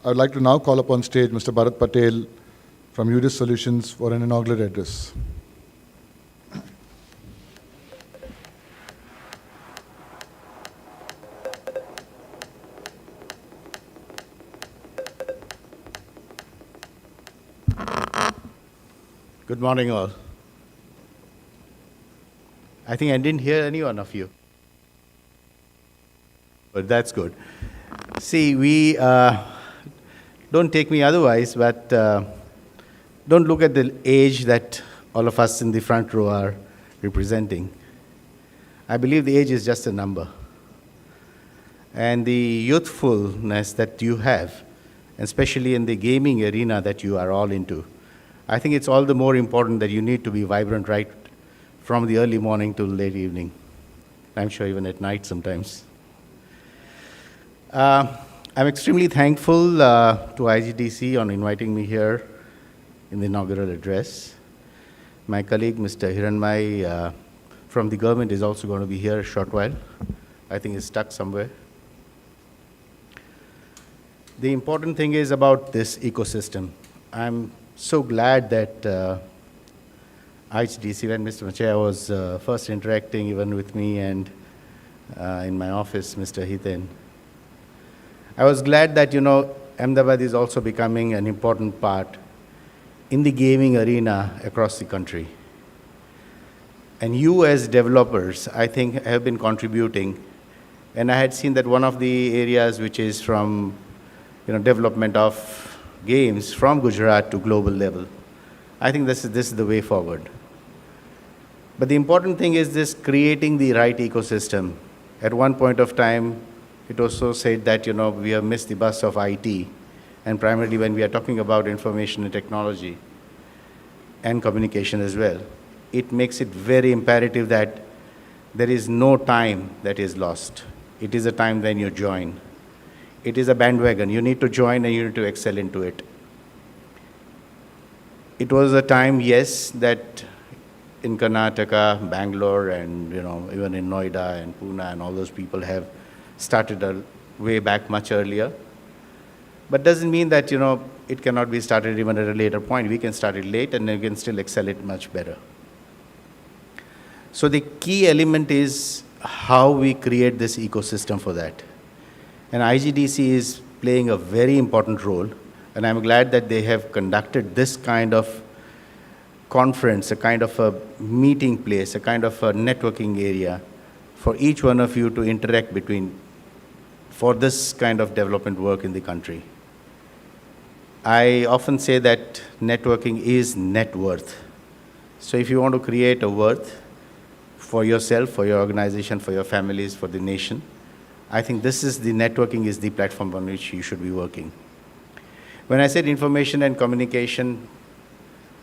I would like to now call upon stage Mr. Bharat Patel from Yudiz Solutions for an inaugural address. Good morning, all. I think I didn't hear any one of you, but that's good. See, we don't take me otherwise, but don't look at the age that all of us in the front row are representing. I believe the age is just a number. And the youthfulness that you have, especially in the gaming arena that you are all into, I think it's all the more important that you need to be vibrant right from the early morning till late evening. I'm sure even at night sometimes. I'm extremely thankful to IGDC on inviting me here in the inaugural address. My colleague, Mr. Hiranmai, from the government is also going to be here a short while. I think he's stuck somewhere. The important thing is about this ecosystem. I'm so glad that IGDC, when Mr. Machaya was first interacting even with me and in my office, Mr. Hiten, I was glad that, Ahmedabad is also becoming an important part in the gaming arena across the country. And you as developers, I think, have been contributing. And I had seen that one of the areas which is from, development of games from Gujarat to global level. I think this is the way forward. But the important thing is this creating the right ecosystem. At one point of time, it also said that, we have missed the bus of IT, and primarily when we are talking about information and technology and communication as well, it makes it very imperative that there is no time that is lost. It is a time when you join. It is a bandwagon. You need to join and you need to excel into it. It was a time, yes, that in Karnataka, Bangalore, and even in Noida and Pune and all those people have started a way back much earlier. But doesn't mean that, it cannot be started even at a later point. We can start it late and we can still excel it much better. So the key element is how we create this ecosystem for that. And IGDC is playing a very important role, and I'm glad that they have conducted this kind of conference, a kind of a meeting place, a kind of a networking area for each one of you to interact for this kind of development work in the country. I often say that networking is net worth. So if you want to create a worth for yourself, for your organization, for your families, for the nation, I think networking is the platform on which you should be working. When I said information and communication,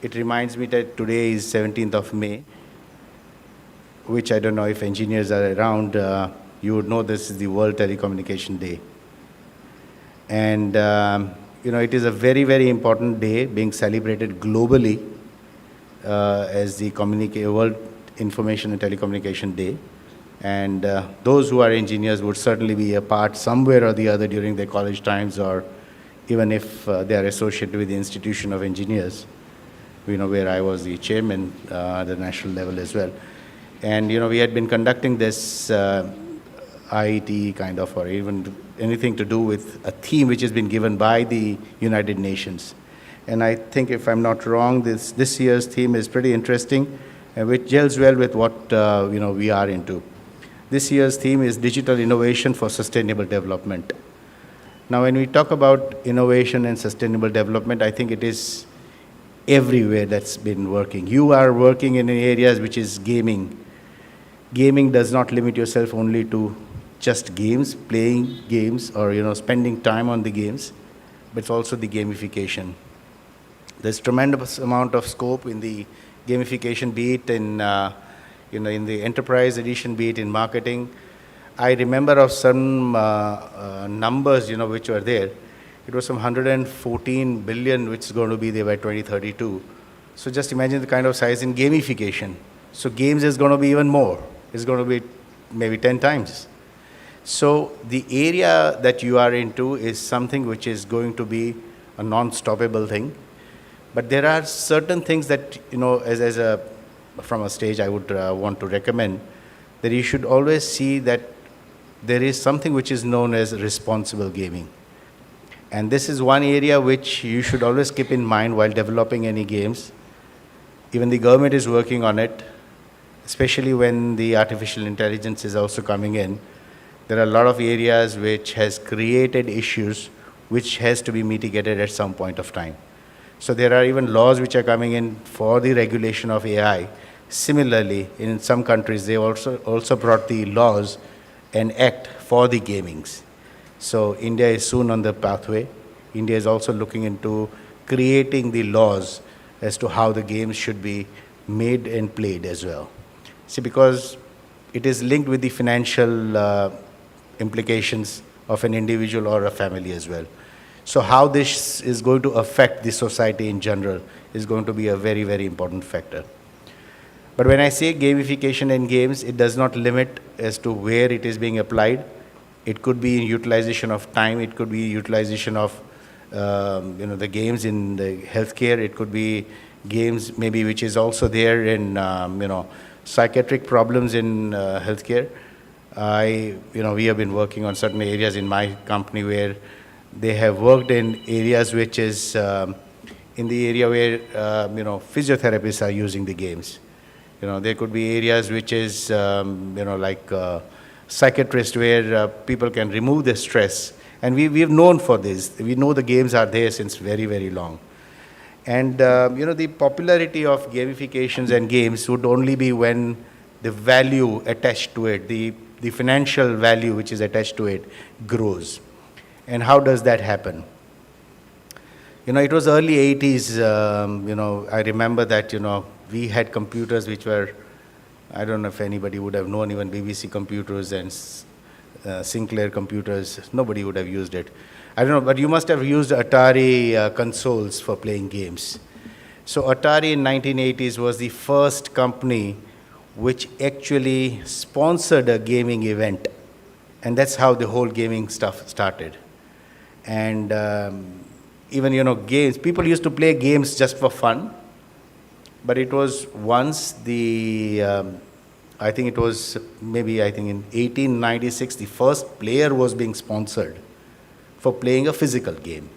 it reminds me that today is 17th of May, which I don't know if engineers are around, you would know this is the World Telecommunication Day. And, it is a very, very important day being celebrated globally as the World Information and Telecommunication Day. And those who are engineers would certainly be a part somewhere or the other during their college times, or even if they are associated with the Institution of Engineers, where I was the chairman at the national level as well. And, we had been conducting this IET kind of, or even anything to do with a theme which has been given by the United Nations. And I think, if I'm not wrong, this year's theme is pretty interesting, which gels well with what, we are into. This year's theme is Digital Innovation for Sustainable Development. Now, when we talk about innovation and sustainable development, I think it is everywhere that's been working. You are working in areas which is gaming. Gaming does not limit yourself only to just games, playing games, or spending time on the games, but it's also the gamification. There's tremendous amount of scope in the gamification, be it in in the enterprise edition, be it in marketing. I remember of some numbers, which were there. It was some 114 billion, which is going to be there by 2032. So just imagine the kind of size in gamification. So games is going to be even more. It's going to be maybe 10 times. So the area that you are into is something which is going to be a non-stoppable thing. But there are certain things that, from a stage, I would want to recommend that you should always see that there is something which is known as responsible gaming. And this is one area which you should always keep in mind while developing any games. Even the government is working on it, especially when the artificial intelligence is also coming in. There are a lot of areas which has created issues which has to be mitigated at some point of time. So there are even laws which are coming in for the regulation of AI. Similarly, in some countries, they also brought the laws and act for the gamings. So India is soon on the pathway. India is also looking into creating the laws as to how the games should be made and played as well. See, because it is linked with the financial implications of an individual or a family as well. So how this is going to affect the society in general is going to be a very, very important factor. But when I say gamification in games, it does not limit as to where it is being applied. It could be utilization of time. It could be utilization of the games in the healthcare. It could be games maybe which is also there in psychiatric problems in healthcare. We have been working on certain areas in my company where they have worked in areas which is in the area where physiotherapists are using the games. There could be areas which is like psychiatrist where people can remove the stress, and we've known for this. We know the games are there since very, very long. And the popularity of gamifications and games would only be when the value attached to it, the financial value which is attached to it, grows. And how does that happen? It was early 80s, I remember that, we had computers which were, I don't know if anybody would have known, even BBC computers and Sinclair computers, nobody would have used it. I don't know, but you must have used Atari consoles for playing games. So Atari in 1980s was the first company which actually sponsored a gaming event. And that's how the whole gaming stuff started. And even, games, people used to play games just for fun. But it was once I think it was maybe, in 1896, the first player was being sponsored for playing a physical game.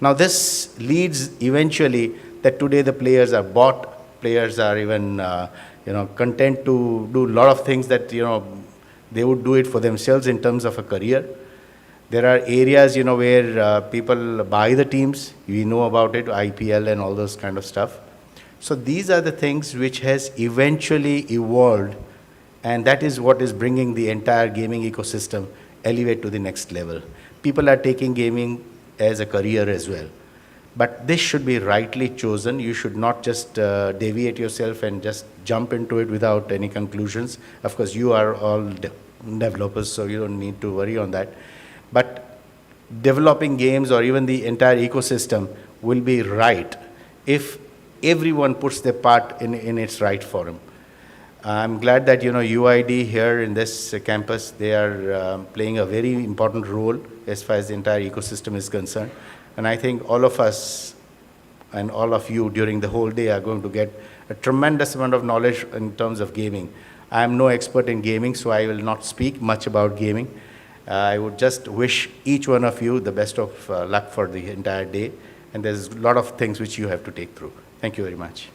Now this leads eventually that today the players are bought, players are even, content to do a lot of things that, they would do it for themselves in terms of a career. There are areas, where people buy the teams. We know about it, IPL and all those kind of stuff. So these are the things which has eventually evolved, and that is what is bringing the entire gaming ecosystem elevate to the next level. People are taking gaming as a career as well. But this should be rightly chosen. You should not just deviate yourself and just jump into it without any conclusions. Of course, you are all developers, so you don't need to worry on that. But developing games or even the entire ecosystem will be right if everyone puts their part in its right forum. I'm glad that UID here in this campus, they are playing a very important role as far as the entire ecosystem is concerned. And I think all of us and all of you during the whole day are going to get a tremendous amount of knowledge in terms of gaming. I am no expert in gaming, so I will not speak much about gaming. I would just wish each one of you the best of luck for the entire day. And there's a lot of things which you have to take through. Thank you very much.